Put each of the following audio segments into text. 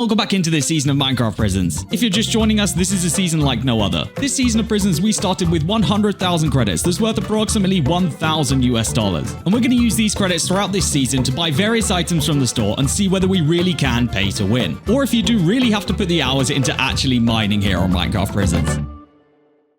Welcome back into this season of Minecraft Prisons. If you're just joining us, this is a season like no other. This season of Prisons, we started with 100,000 credits that's worth approximately $1,000 US. And we're going to use these credits throughout this season to buy various items from the store and see whether we really can pay to win. Or if you do really have to put the hours into actually mining here on Minecraft Prisons.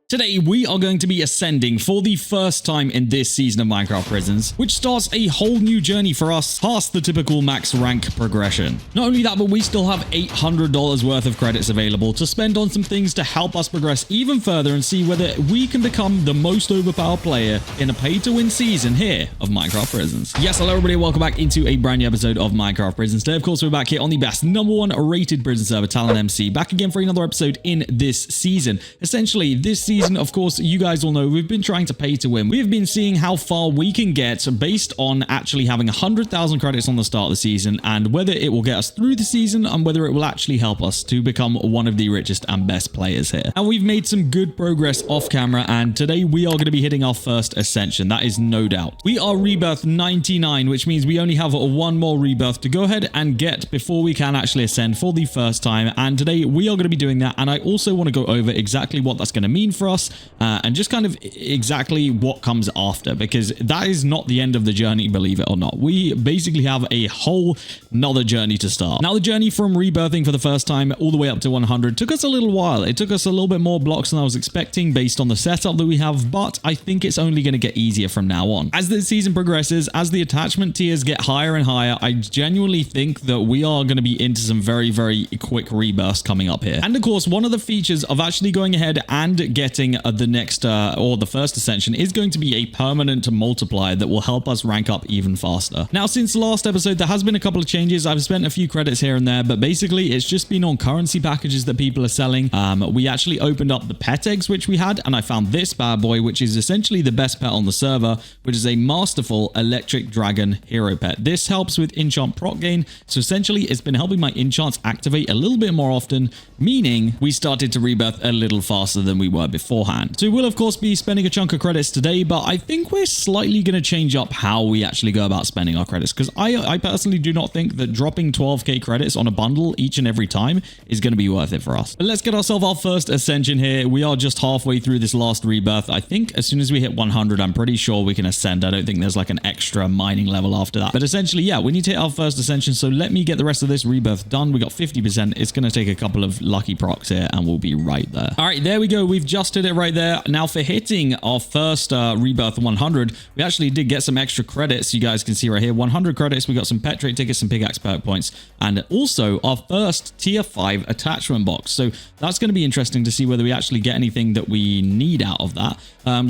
Today, we are going to be ascending for the first time in this season of Minecraft Prisons, which starts a whole new journey for us past the typical max rank progression. Not only that, but we still have $800 worth of credits available to spend on some things to help us progress even further and see whether we can become the most overpowered player in a pay-to-win season here of Minecraft Prisons. Yes, hello everybody, welcome back into a brand new episode of Minecraft Prisons. Today, of course, we're back here on the best #1 rated prison server, TalonMC, back again for another episode in this season. Essentially, this season, of course, you guys all know we've been trying to pay to win. We've been seeing how far we can get based on actually having 100,000 credits on the start of the season and whether it will get us through the season and whether it will actually help us to become one of the richest and best players here. And we've made some good progress off camera, and today we are going to be hitting our first ascension. That is no doubt. We are rebirth 99, which means we only have one more rebirth to go ahead and get before we can actually ascend for the first time. And today we are going to be doing that. And I also want to go over exactly what that's going to mean for us. And just kind of exactly what comes after, because that is not the end of the journey, believe it or not. We basically have a whole nother journey to start. Now, the journey from rebirthing for the first time all the way up to 100 took us a little while. It took us a little bit more blocks than I was expecting based on the setup that we have, but I think it's only going to get easier from now on. As the season progresses, as the attachment tiers get higher and higher, I genuinely think that we are going to be into some very, very quick rebirths coming up here. And of course, one of the features of actually going ahead and getting the next or the first ascension is going to be a permanent multiplier that will help us rank up even faster. Now, since the last episode, there has been a couple of changes. I've spent a few credits here and there, but basically it's just been on currency packages that people are selling. We actually opened up the pet eggs which we had, and I found this bad boy, which is essentially the best pet on the server, which is a masterful electric dragon hero pet. This helps with enchant proc gain, so essentially it's been helping my enchants activate a little bit more often, meaning we started to rebirth a little faster than we were beforehand. So we'll of course be spending a chunk of credits today, but I think we're slightly going to change up how we actually go about spending our credits, because I personally do not think that dropping 12k credits on a bundle each and every time is going to be worth it for us. But let's get ourselves our first ascension here. We are just halfway through this last rebirth. I think as soon as we hit 100, I'm pretty sure we can ascend. I don't think there's like an extra mining level after that. But essentially, yeah, we need to hit our first ascension. So let me get the rest of this rebirth done. We got 50%. It's going to take a couple of lucky procs here and we'll be right there. All right, there we go. We've just hit it right there. Now for hitting our first rebirth 100, we actually did get some extra credits. You guys can see right here, 100 credits. We got some pet trait tickets, some pickaxe perk points, and also our first tier 5 attachment box. So that's going to be interesting to see whether we actually get anything that we need out of that.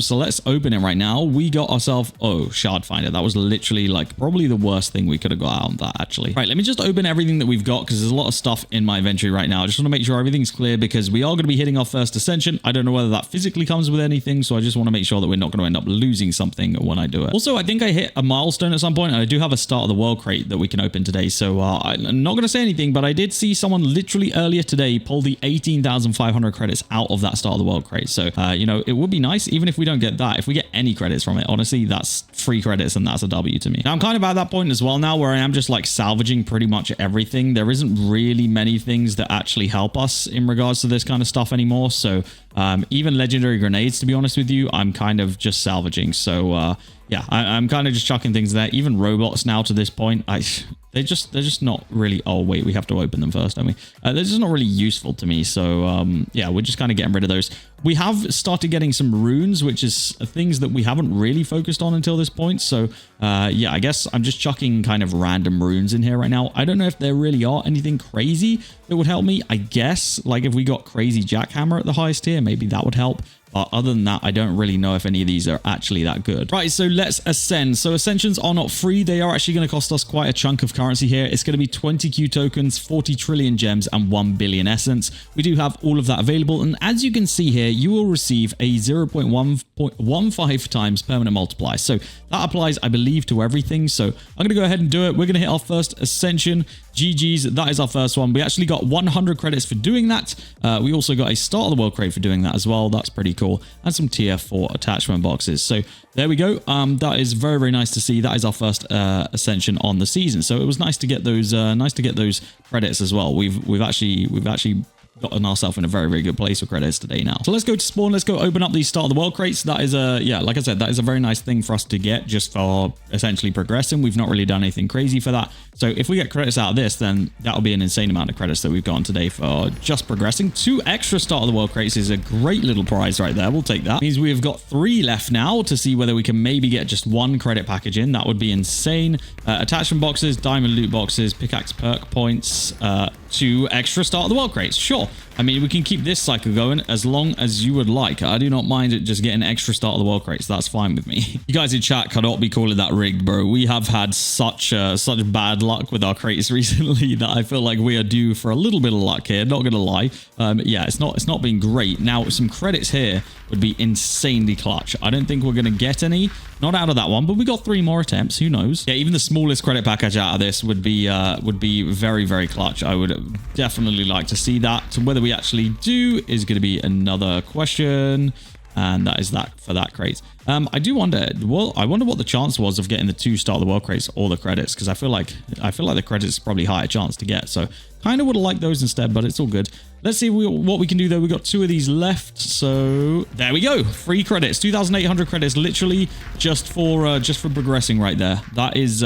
So let's open it right now. We got ourselves, oh, shard finder. That was literally like probably the worst thing we could have got out of that actually. Right, let me just open everything that we've got because there's a lot of stuff in my inventory right now. I just want to make sure everything's clear because we are going to be hitting our first ascension. I don't know whether that physically comes with anything, so I just want to make sure that we're not going to end up losing something when I do it. Also, I think I hit a milestone at some point, and I do have a start of the world crate that we can open today, so I'm not going to say anything, but I did see someone literally earlier today pull the 18,500 credits out of that start of the world crate, so you know, it would be nice even if we don't get that. If we get any credits from it, honestly, that's free credits and that's a W to me. Now, I'm kind of at that point as well now where I am just like salvaging pretty much everything. There isn't really many things that actually help us in regards to this kind of stuff anymore, so even legendary grenades, to be honest with you, I'm kind of just salvaging. So yeah, I'm kind of just chucking things there. Even robots now to this point, they're just not really. Oh wait, we have to open them first, don't we? They're just not really useful to me. So yeah, we're just kind of getting rid of those. We have started getting some runes, which is things that we haven't really focused on until this point. So yeah, I guess I'm just chucking kind of random runes in here right now. I don't know if there really are anything crazy that would help me. I guess like if we got crazy jackhammer at the highest tier, maybe that would help. But other than that, I don't really know if any of these are actually that good. Right, so let's ascend. So ascensions are not free. They are actually going to cost us quite a chunk of currency here. It's going to be 20 Q tokens, 40 trillion gems, and 1 billion essence. We do have all of that available. And as you can see here, you will receive a 0.15 times permanent multiplier. So that applies, I believe, to everything. So I'm going to go ahead and do it. We're going to hit our first ascension. GG's, that is our first one. We actually got 100 credits for doing that. We also got a Start of the World crate for doing that as well. That's pretty cool. And some tier 4 attachment boxes. So there we go. That is very, very nice to see. That is our first ascension on the season. So it was nice to get those credits as well. We've actually gotten ourselves in a very, very good place for credits today now. So let's go to spawn. Let's go open up these Start of the World crates. That is like I said, that is a very nice thing for us to get just for essentially progressing. We've not really done anything crazy for that. So if we get credits out of this, then that'll be an insane amount of credits that we've gotten today for just progressing. 2 extra Start of the World crates is a great little prize right there. We'll take that. Means we've got 3 left now to see whether we can maybe get just 1 credit package in. That would be insane. Attachment boxes, diamond loot boxes, pickaxe perk points, 2 extra Start of the World crates. Sure. I mean, we can keep this cycle going as long as you would like. I do not mind it just getting extra Start of the World crates. That's fine with me. You guys in chat cannot be calling that rigged, bro. We have had such bad luck with our crates recently that I feel like we are due for a little bit of luck here. Not gonna lie. Yeah, it's not been great. Now, some credits here would be insanely clutch. I don't think we're gonna get any. Not out of that one, but we got 3 more attempts. Who knows? Yeah, even the smallest credit package out of this would be very, very clutch. I would definitely like to see that. So whether we actually do is going to be another question. And that is that for that crate. I do wonder, well, I wonder what the chance was of getting the 2 Start of the World crates or the credits, because I feel like the credits is probably higher chance to get. So kind of would have liked those instead, but it's all good. Let's see what we can do though. We got 2 of these left, so there we go. 3 credits, 2,800 credits, literally just for progressing right there. That is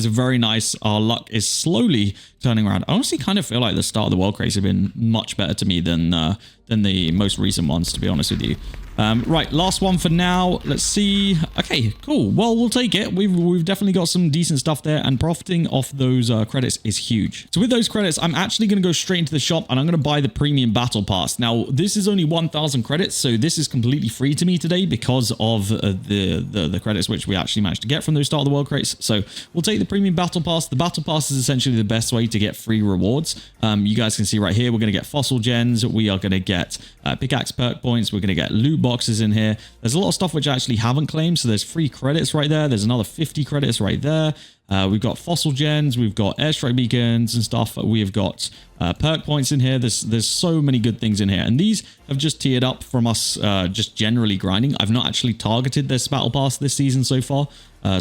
very nice. Our luck is slowly turning around. I honestly kind of feel like the Start of the World crates have been much better to me than the most recent ones, to be honest with you. Right, last one for now. Let's see. Okay, cool. Well, we'll take it. We've definitely got some decent stuff there, and profiting off those credits is huge. So with those credits, I'm actually going to go straight into the shop and I'm going to buy the premium battle pass. Now, this is only 1,000 credits, so this is completely free to me today because of the credits which we actually managed to get from those Start of the World crates. So we'll take the premium battle pass. The battle pass is essentially the best way to get free rewards. You guys can see right here, we're going to get fossil gens. We are going to get pickaxe perk points. We're going to get loot boxes in here. There's a lot of stuff which I actually haven't claimed, so there's free credits right there. There's another 50 credits right there. We've got fossil gens, we've got airstrike beacons and stuff. We've got perk points in here. There's so many good things in here, and these have just tiered up from us just generally grinding. I've not actually targeted this battle pass this season so far,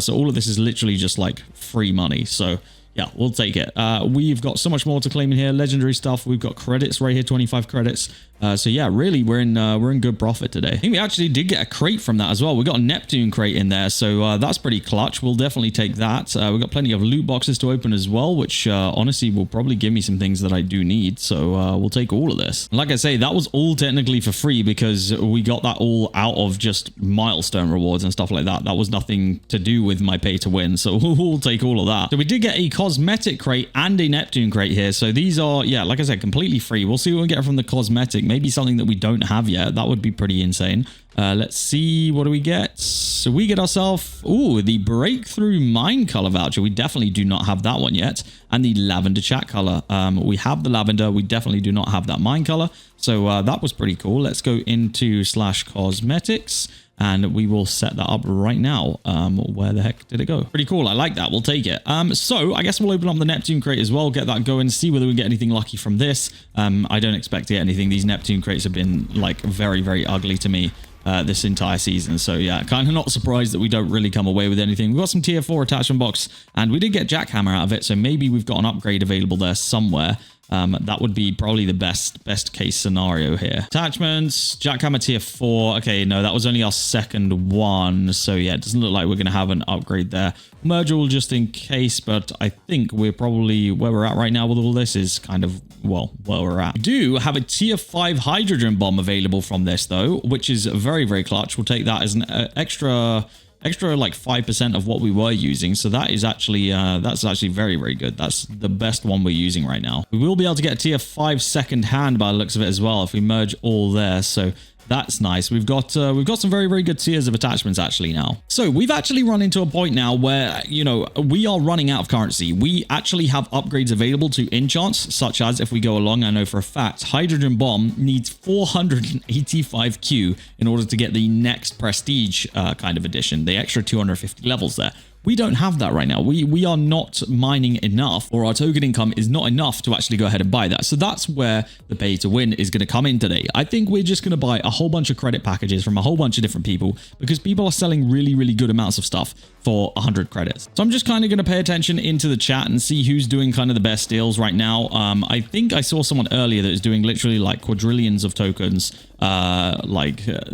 so all of this is literally just like free money. So yeah, we'll take it. We've got so much more to claim in here. Legendary stuff. We've got credits right here, 25 credits. So yeah, really, we're in good profit today. I think we actually did get a crate from that as well. We got a Neptune crate in there, so that's pretty clutch. We'll definitely take that. We've got plenty of loot boxes to open as well, which honestly will probably give me some things that I do need. So we'll take all of this. Like I say, that was all technically for free because we got that all out of just milestone rewards and stuff like that. That was nothing to do with my pay to win. So we'll take all of that. So we did get a cosmetic crate and a Neptune crate here. So these are, yeah, like I said, completely free. We'll see what we get from the cosmetic. Maybe something that we don't have yet. That would be pretty insane. Let's see. What do we get? So we get ourselves, the breakthrough mine color voucher. We definitely do not have that one yet. And the lavender chat color. We have the lavender. We definitely do not have that mine color. So that was pretty cool. Let's go into /cosmetics. And we will set that up right now. Where the heck did it go? Pretty cool. I like that. We'll take it. So I guess we'll open up the Neptune crate as well. Get that going. See whether we get anything lucky from this. I don't expect to get anything. These Neptune crates have been like very, very ugly to me this entire season. So yeah, kind of not surprised that we don't really come away with anything. We've got some tier 4 attachment box and we did get jackhammer out of it. So maybe we've got an upgrade available there somewhere. That would be probably the best case scenario here. Attachments, jackhammer tier 4. Okay, no, that was only our second one. So yeah, it doesn't look like we're going to have an upgrade there. Merger just in case, but I think we're probably where we're at right now with all this is kind of, well, where we're at. We do have a tier 5 hydrogen bomb available from this though, which is very, very clutch. We'll take that as an extra like 5% of what we were using. So that is actually, that's actually very, very good. That's the best one we're using right now. We will be able to get a tier 5 second hand by the looks of it as well if we merge all there. So that's nice. We've got some very, very good tiers of attachments actually now. So we've actually run into a point now where, you know, we are running out of currency. We actually have upgrades available to enchants, such as if we go along, I know for a fact, Hydrogen Bomb needs 485Q in order to get the next prestige kind of edition, the extra 250 levels there. We don't have that right now. We are not mining enough, or our token income is not enough to actually go ahead and buy that. So that's where the pay to win is going to come in today. I think we're just going to buy a whole bunch of credit packages from a whole bunch of different people, because people are selling really, really good amounts of stuff for 100 credits. So I'm just kind of going to pay attention into the chat and see who's doing kind of the best deals right now. I think I saw someone earlier that is doing literally like quadrillions of tokens,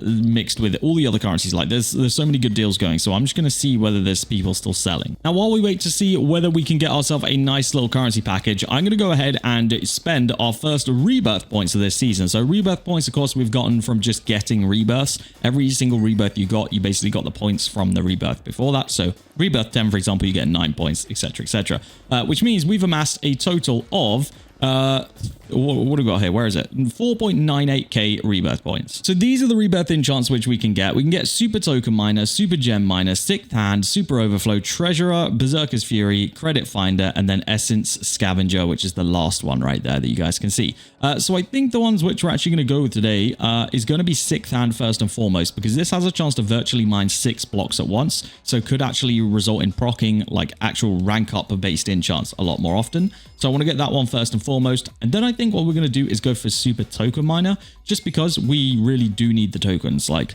mixed with all the other currencies. Like there's so many good deals going. So I'm just going to see whether there's people still selling. Now, while we wait to see whether we can get ourselves a nice little currency package, I'm going to go ahead and spend our first rebirth points of this season. So rebirth points, of course, we've gotten from just getting rebirths. Every single rebirth you got, you basically got the points from the rebirth before that. So rebirth 10, for example, you get 9 points, etc., etc. Which means we've amassed a total of what do we got here? Where is it? 4.98k rebirth points. So these are the rebirth enchants which we can get. We can get Super Token Miner, Super Gem Miner, Sixth Hand, Super Overflow, Treasurer, Berserker's Fury, Credit Finder, and then Essence Scavenger, which is the last one right there that you guys can see. So I think the ones which we're actually going to go with today is going to be Sixth Hand first and foremost, because this has a chance to virtually mine 6 blocks at once. So could actually result in proccing like actual rank up based enchants a lot more often. So I want to get that one first and foremost. And then I think what we're going to do is go for Super Token Miner, just because we really do need the tokens. Like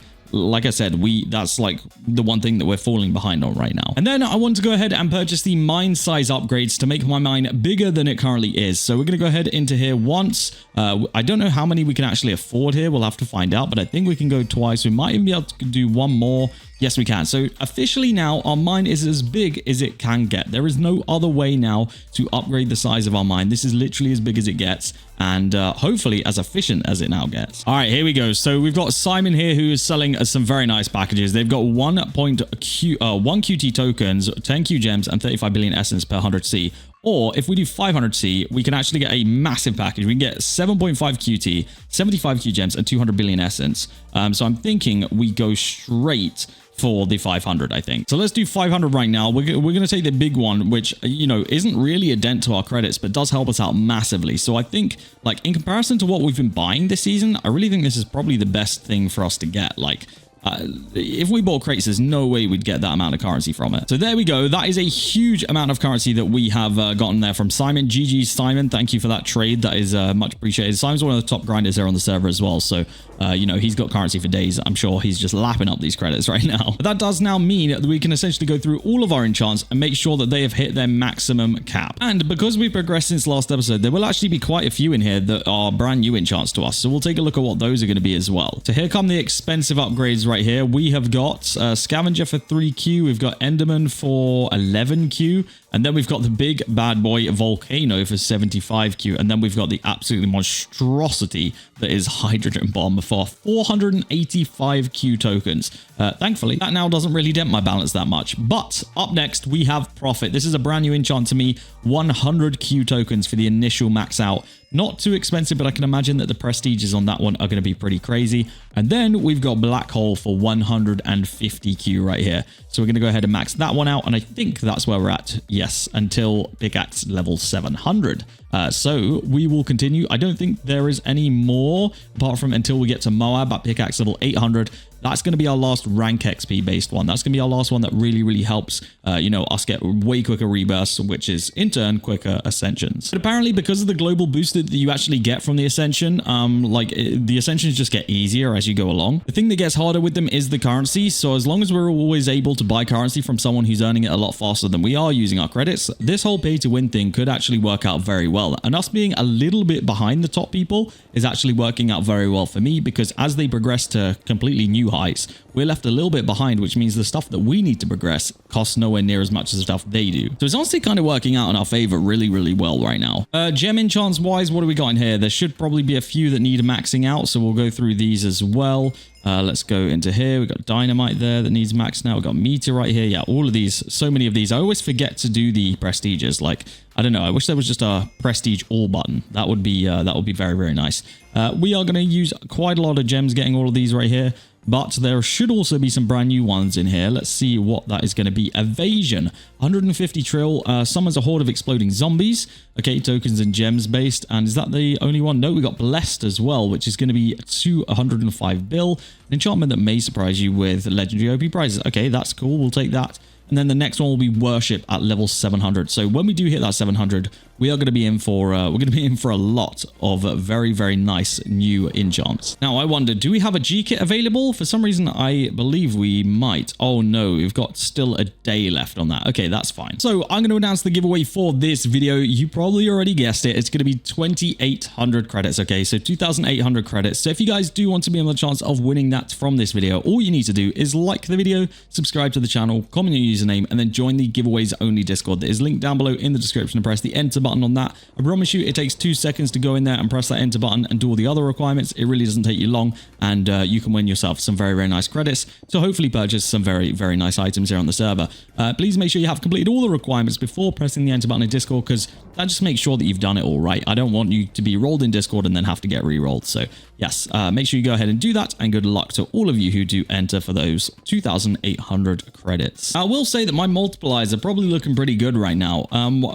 I said, that's like the one thing that we're falling behind on right now. And then I want to go ahead and purchase the mine size upgrades to make my mine bigger than it currently is. So we're going to go ahead into here once. I don't know how many we can actually afford here. We'll have to find out, but I think we can go twice. We might even be able to do one more. Yes, we can. So officially now our mine is as big as it can get. There is no other way now to upgrade the size of our mine. This is literally as big as it gets, and hopefully as efficient as it now gets. All right, here we go. So we've got Simon here who is selling some very nice packages. They've got 1 QT tokens, 10 Q gems, and 35 billion essence per 100C. Or if we do 500C, we can actually get a massive package. We can get 7.5 QT, 75 Q gems, and 200 billion essence. So I'm thinking we go straight for the 500, I think. So let's do 500 right now. We're going to take the big one, which, you know, isn't really a dent to our credits, but does help us out massively. So I think, like, in comparison to what we've been buying this season, I really think this is probably the best thing for us to get. Like, if we bought crates, there's no way we'd get that amount of currency from it. So there we go. That is a huge amount of currency that we have gotten there from Simon. GG, Simon. Thank you for that trade. That is much appreciated. Simon's one of the top grinders here on the server as well. So, you know, he's got currency for days. I'm sure he's just lapping up these credits right now. But that does now mean that we can essentially go through all of our enchants and make sure that they have hit their maximum cap. And because we progressed since last episode, there will actually be quite a few in here that are brand new enchants to us. So we'll take a look at what those are going to be as well. So here come the expensive upgrades right here. We have got Scavenger for 3Q. We've got Enderman for 11Q. And then we've got the big bad boy Volcano for 75Q. And then we've got the absolute monstrosity that is Hydrogen Bomb for 485Q tokens. Thankfully, that now doesn't really dent my balance that much. But up next, we have Profit. This is a brand new enchant to me. 100Q tokens for the initial max out. Not too expensive, but I can imagine that the prestiges on that one are going to be pretty crazy. And then we've got Black Hole for 150Q right here. So we're going to go ahead and max that one out. And I think that's where we're at. Yes, until pickaxe level 700. So we will continue. I don't think there is any more apart from until we get to Moab at pickaxe level 800. That's going to be our last rank XP based one. That's going to be our last one that really, really helps, you know, us get way quicker rebirths, which is in turn quicker ascensions. But apparently because of the global boost that you actually get from the ascension, the ascensions just get easier as you go along. The thing that gets harder with them is the currency. So as long as we're always able to buy currency from someone who's earning it a lot faster than we are using our credits, this whole pay to win thing could actually work out very well. And us being a little bit behind the top people is actually working out very well for me, because as they progress to completely new heights, we're left a little bit behind, which means the stuff that we need to progress costs nowhere near as much as the stuff they do. So it's honestly kind of working out in our favor really, really well right now. Gem enchants wise, what do we got in here? There should probably be a few that need maxing out, so we'll go through these as well. Let's go into here. We've got Dynamite there that needs max now. We've got Meteor right here. Yeah, all of these, so many of these. I always forget to do the prestiges. Like, I don't know. I wish there was just a prestige all button. That would be very, very nice. We are going to use quite a lot of gems getting all of these right here. But there should also be some brand new ones in here. Let's see what that is going to be. Evasion, 150 trill, summons a horde of exploding zombies. Okay, tokens and gems based. And is that the only one? No, we got Blessed as well, which is going to be 205 bill. An enchantment that may surprise you with legendary OP prizes. Okay, that's cool. We'll take that. And then the next one will be worship at level 700. So when we do hit that 700, we are going to be in for a lot of very, very nice new enchants. Now, I wonder, do we have a G kit available? For some reason, I believe we might. Oh no, we've got still a day left on that. Okay, that's fine. So I'm going to announce the giveaway for this video. You probably already guessed it. It's going to be 2,800 credits. Okay, so 2,800 credits. So if you guys do want to be on the chance of winning that from this video, all you need to do is like the video, subscribe to the channel, comment your username, and then join the giveaways only Discord that is linked down below in the description, and press the enter button on that. I promise you it takes 2 seconds to go in there and press that enter button and do all the other requirements. It really doesn't take you long, and you can win yourself some very, very nice credits to hopefully purchase some very, very nice items here on the server. Please make sure you have completed all the requirements before pressing the enter button in Discord, because that just makes sure that you've done it all right. I don't want you to be rolled in Discord and then have to get re-rolled. So yes, make sure you go ahead and do that, and good luck to all of you who do enter for those 2,800 credits. I will say that my multipliers are probably looking pretty good right now.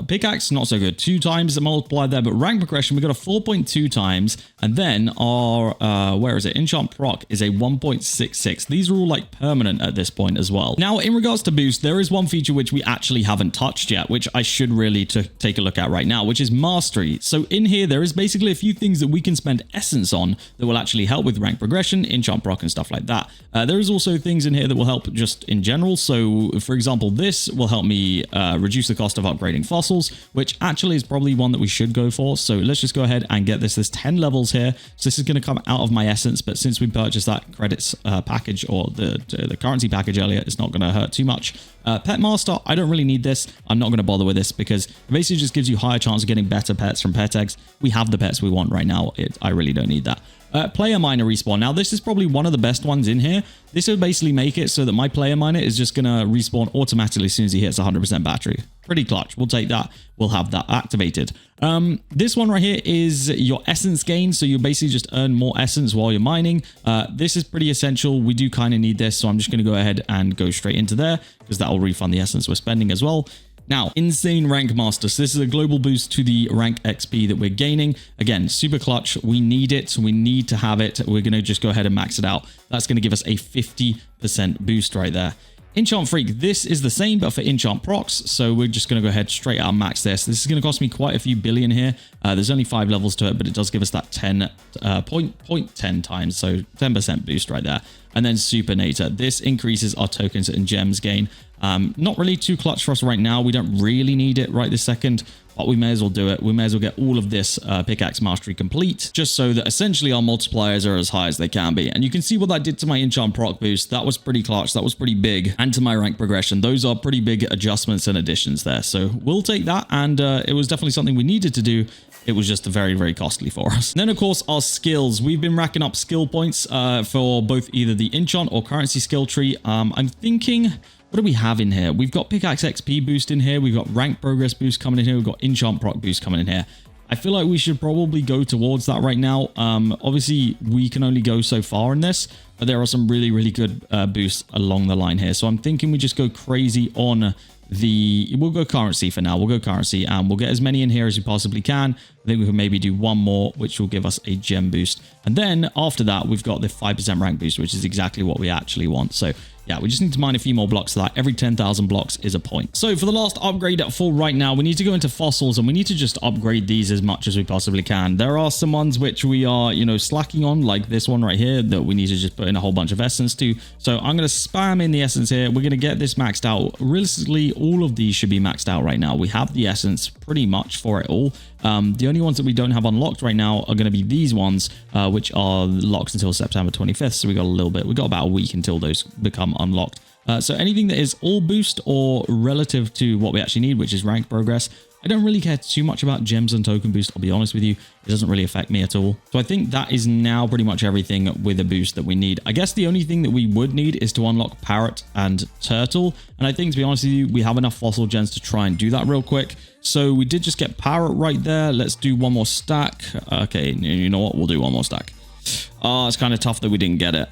Pickaxe, not so good. 2 times the multiplier there, but rank progression, we got a 4.2 times, and then our, where is it? Enchant proc is a 1.66. These are all like permanent at this point as well. Now, in regards to boost, there is one feature which we actually haven't touched yet, which I should really take a look at right now, which is mastery. So in here, there is basically a few things that we can spend essence on that will actually help with rank progression, enchant proc, and stuff like that. There is also things in here that will help just in general. So for example, this will help me reduce the cost of upgrading fossils, which actually is probably one that we should go for. So let's just go ahead and get this. There's 10 levels here. So this is going to come out of my essence, but since we purchased that credits package, or the currency package earlier, it's not going to hurt too much. Pet Master, I don't really need this. I'm not going to bother with this because it basically just gives you higher chance of getting better pets from pet eggs. We have the pets we want right now. I really don't need that. Player miner respawn. Now, this is probably one of the best ones in here. This would basically make it so that my player miner is just going to respawn automatically as soon as he hits 100% battery. Pretty clutch. We'll take that. We'll have that activated. This one right here is your essence gain. So you basically just earn more essence while you're mining. This is pretty essential. We do kind of need this. So I'm just going to go ahead and go straight into there because that will refund the essence we're spending as well. Now, insane rank master. So this is a global boost to the rank XP that we're gaining. Again, super clutch. We need it. We need to have it. We're going to just go ahead and max it out. That's going to give us a 50% boost right there. Enchant Freak, this is the same, but for enchant procs. So we're just going to go ahead straight out and max this. This is going to cost me quite a few billion here. There's only 5 levels to it, but it does give us that 0.10 times. So 10% boost right there. And then Supernator. This increases our tokens and gems gain. Not really too clutch for us right now. We don't really need it right this second, but we may as well do it. We may as well get all of this pickaxe mastery complete, just so that essentially our multipliers are as high as they can be. And you can see what that did to my enchant proc boost. That was pretty clutch. That was pretty big. And to my rank progression, those are pretty big adjustments and additions there. So we'll take that. And it was definitely something we needed to do. It was just very, very costly for us. And then, of course, our skills. We've been racking up skill points for both either the enchant or currency skill tree. I'm thinking, what do we have in here? We've got pickaxe XP boost in here. We've got rank progress boost coming in here. We've got enchant proc boost coming in here. I feel like we should probably go towards that right now. Obviously, we can only go so far in this, but there are some really, really good boosts along the line here. So I'm thinking we just go crazy on we'll go currency for now. We'll go currency and we'll get as many in here as we possibly can. I think we can maybe do one more, which will give us a gem boost. And then after that, we've got the 5% rank boost, which is exactly what we actually want. So yeah, we just need to mine a few more blocks to that. Every 10,000 blocks is a point. So for the last upgrade for right now, we need to go into fossils and we need to just upgrade these as much as we possibly can. There are some ones which we are, slacking on, like this one right here that we need to just put in a whole bunch of essence to. So I'm going to spam in the essence here. We're going to get this maxed out. Realistically, all of these should be maxed out right now. We have the essence pretty much for it all. The only ones that we don't have unlocked right now are going to be these ones, which are locked until September 25th. So we got a little bit. We got about a week until those become unlocked. So anything that is all boost or relative to what we actually need, which is rank progress, I don't really care too much about gems and token boost. I'll be honest with you. It doesn't really affect me at all. So I think that is now pretty much everything with a boost that we need. I guess the only thing that we would need is to unlock parrot and turtle. And I think, to be honest with you, we have enough fossil gens to try and do that real quick. So we did just get parrot right there. Let's do one more stack. Okay, you know what? We'll do one more stack. It's kind of tough that we didn't get it.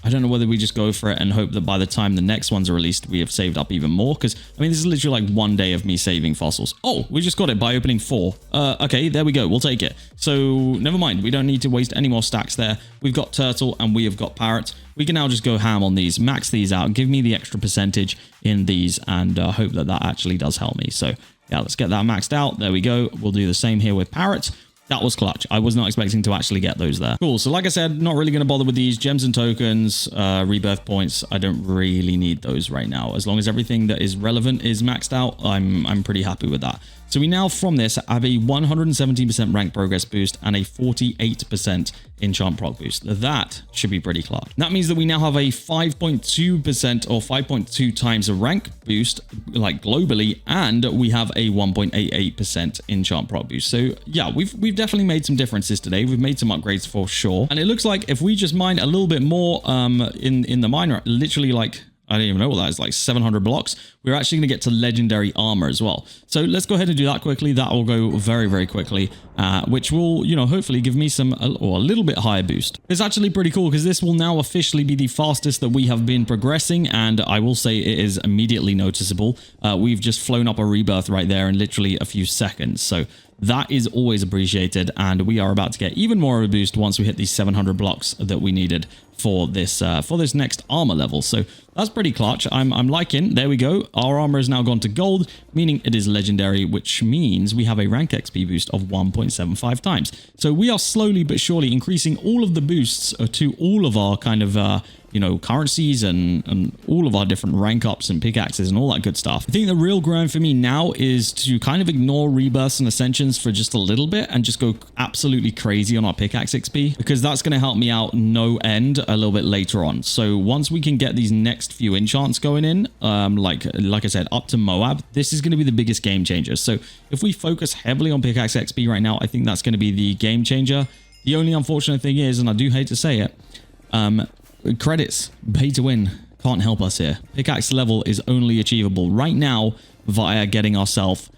I I don't know whether we just go for it and hope that by the time the next ones are released, we have saved up even more. Because, I mean, this is literally like 1 day of me saving fossils. Oh, we just got it by opening 4. Okay, there we go. We'll take it. So never mind. We don't need to waste any more stacks there. We've got turtle and we have got parrot. We can now just go ham on these, max these out, give me the extra percentage in these, and hope that that actually does help me. So yeah, let's get that maxed out. There we go. We'll do the same here with parrot. That was clutch. I was not expecting to actually get those there. Cool. So like I said, not really going to bother with these gems and tokens, rebirth points. I don't really need those right now. As long as everything that is relevant is maxed out, I'm pretty happy with that. So we now from this have a 117% rank progress boost and a 48% enchant proc boost. That should be pretty clutch. That means that we now have a 5.2% or 5.2 times a rank boost, like globally, and we have a 1.88% enchant proc boost. So yeah, we've definitely made some differences today. We've made some upgrades for sure. And it looks like if we just mine a little bit more in the miner, literally like, I don't even know what that is, like 700 blocks, we're actually going to get to legendary armor as well. So let's go ahead and do that quickly. That will go very, very quickly, which will, you know, hopefully give me some, or a little bit higher boost. It's actually pretty cool because this will now officially be the fastest that we have been progressing. And I will say it is immediately noticeable. We've just flown up a rebirth right there in literally a few seconds. So that is always appreciated. And we are about to get even more of a boost once we hit these 700 blocks that we needed for this next armor level. So that's pretty clutch. I'm liking. There we go. Our armor has now gone to gold, meaning it is legendary, which means we have a rank XP boost of 1.75 times. So we are slowly but surely increasing all of the boosts to all of our kind of you know, currencies and all of our different rank ups and pickaxes and all that good stuff. I think the real grind for me now is to kind of ignore rebirths and ascensions for just a little bit and just go absolutely crazy on our pickaxe XP, because that's going to help me out no end a little bit later on. So once we can get these next few enchants going in, like I said, up to Moab, this is going to be the biggest game changer. So if we focus heavily on pickaxe XP right now, I think that's going to be the game changer. The only unfortunate thing is, and I do hate to say it, credits, pay to win, can't help us here. Pickaxe level is only achievable right now via getting ourselves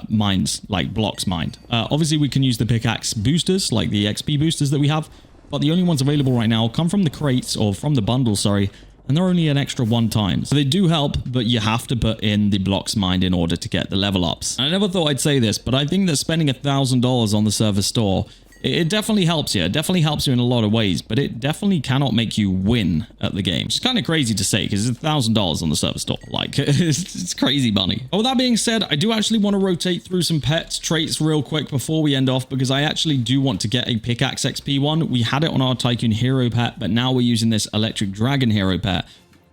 mines, like blocks mined. Obviously, we can use the pickaxe boosters, like the XP boosters that we have, but the only ones available right now come from the crates, or from the bundle, sorry, and they're only an extra 1 time. So they do help, but you have to put in the blocks mined in order to get the level ups. And I never thought I'd say this, but I think that spending $1,000 on the server store, it definitely helps you. It definitely helps you in a lot of ways, but it definitely cannot make you win at the game. It's kind of crazy to say because it's $1,000 on the server store. Like, it's crazy money. But with that being said, I do actually want to rotate through some pets traits real quick before we end off, because I actually do want to get a pickaxe XP one. We had it on our Tycoon hero pet, but now we're using this electric dragon hero pet.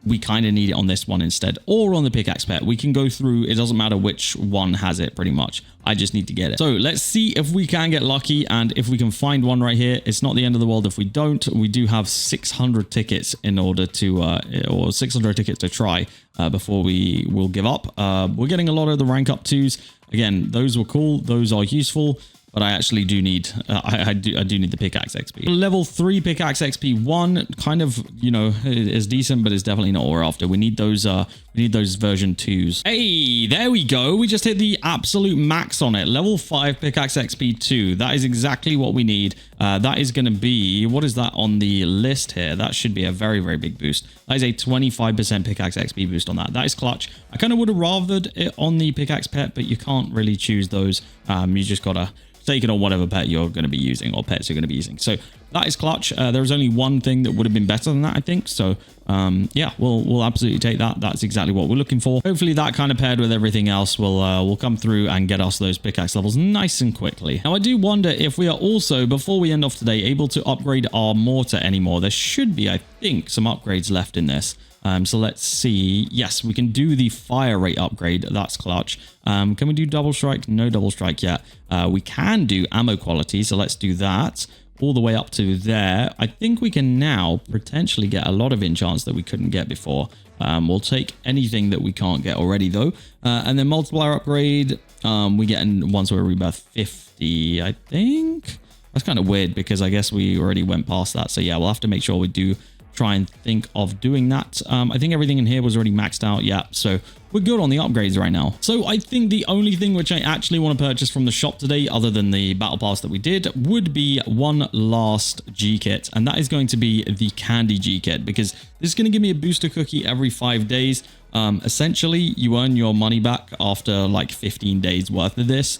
We kind of need it on this one instead, or on the pickaxe pet. We can go through, it doesn't matter which one has it pretty much. I just need to get it. So let's see if we can get lucky, and if we can find one right here. It's not the end of the world if we don't. We do have 600 tickets in order to, or 600 tickets to try before we will give up. We're getting a lot of the rank up 2s. Again, those were cool. Those are useful. But I actually do need, I do need the pickaxe XP. Level 3 pickaxe XP 1, kind of, you know, is decent, but it's definitely not what we're after. We need those version 2s. Hey, there we go. We just hit the absolute max on it. Level 5 pickaxe XP 2. That is exactly what we need. That is going to be, what is that on the list here? That should be a very, very big boost. That is a 25% pickaxe XP boost on that. That is clutch. I kind of would have rathered it on the pickaxe pet, but you can't really choose those. You just got to take it on whatever pet you're going to be using, or pets you're going to be using. So that is clutch. There was only one thing that would have been better than that, I think. So yeah, we'll absolutely take that. That's exactly what we're looking for. Hopefully that kind of paired with everything else will come through and get us those pickaxe levels nice and quickly. Now I do wonder if we are also, before we end off today, able to upgrade our mortar anymore. There should be, I think, some upgrades left in this. So let's see. Yes, we can do the fire rate upgrade. That's clutch. Can we do double strike? No double strike yet. We can do ammo quality. So let's do that all the way up to there. I think we can now potentially get a lot of enchants that we couldn't get before. We'll take anything that we can't get already though. And then multiplier upgrade. We get in once we're rebirth 50, I think. That's kind of weird because I guess we already went past that. So yeah, we'll have to make sure we do try and think of doing that. I think everything in here was already maxed out. Yeah, so we're good on the upgrades right now. So I think the only thing which I actually want to purchase from the shop today, other than the battle pass that we did, would be one last G kit. And that is going to be the candy G kit, because this is going to give me a booster cookie every 5 days. Essentially, you earn your money back after like 15 days worth of this.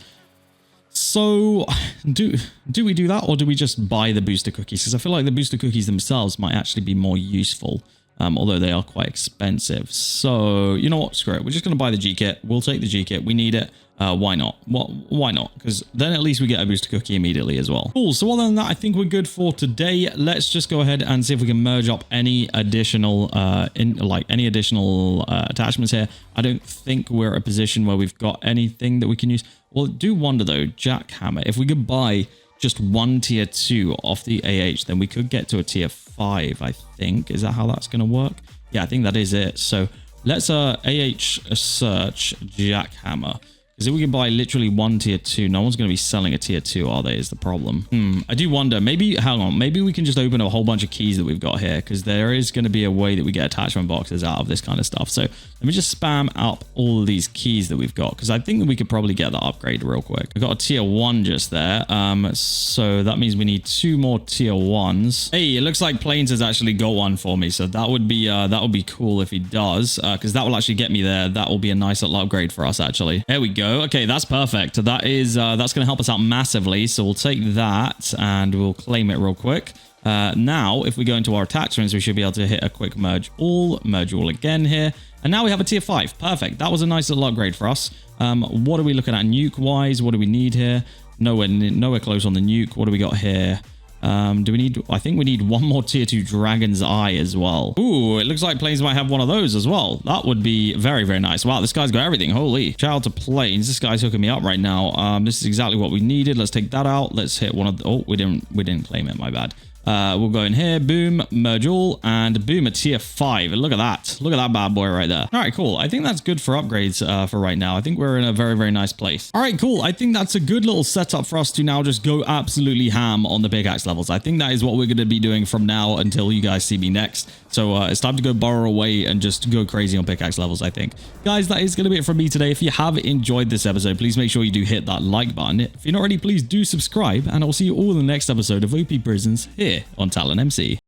So do we do that, or do we just buy the booster cookies? Because I feel like the booster cookies themselves might actually be more useful, although they are quite expensive. So you know what, screw it, we're just going to buy the G kit. We'll take the G kit, we need it. Why not? Why not? Because then at least we get a booster cookie immediately as well. Cool. So other than that, I think we're good for today. Let's just go ahead and see if we can merge up any additional attachments here. I don't think we're at a position where we've got anything that we can use. Well, I do wonder though, jackhammer, if we could buy just one tier 2 off the AH, then we could get to a tier 5, I think. Is that how that's going to work? Yeah, I think that is it. So let's AH search jackhammer. Because if we can buy literally one tier 2, no one's going to be selling a tier 2, are they, is the problem. I do wonder, maybe, hang on, maybe we can just open a whole bunch of keys that we've got here, because there is going to be a way that we get attachment boxes out of this kind of stuff. So let me just spam up all of these keys that we've got, because I think that we could probably get that upgrade real quick. We've got a tier 1 just there, so that means we need 2 more tier 1s. Hey, it looks like Plains has actually got one for me, so that would be cool if he does, because that will actually get me there. That will be a nice little upgrade for us, actually. There we go. Okay, that's perfect. That is that's going to help us out massively. So we'll take that and we'll claim it real quick. Now, if we go into our attachments, we should be able to hit a quick merge all again here. And now we have a tier 5. Perfect. That was a nice little upgrade for us. What are we looking at nuke wise? What do we need here? Nowhere close on the nuke. What do we got here? Do we need, I think we need one more tier 2 Dragon's Eye as well. Ooh, it looks like Plains might have one of those as well. That would be very, very nice. Wow, this guy's got everything. Holy. Shout out to Plains. This guy's hooking me up right now. This is exactly what we needed. Let's take that out. Let's hit one of the, oh, we didn't claim it. My bad. We'll go in here, boom, merge all, and boom, a tier 5. And look at that. Look at that bad boy right there. All right, cool. I think that's good for upgrades for right now. I think we're in a very, very nice place. All right, cool. I think that's a good little setup for us to now just go absolutely ham on the pickaxe levels. I think that is what we're going to be doing from now until you guys see me next. So it's time to go borrow away and just go crazy on pickaxe levels, I think. Guys, that is going to be it from me today. If you have enjoyed this episode, please make sure you do hit that like button. If you're not already, please do subscribe, and I'll see you all in the next episode of OP Prisons here on TalonMC.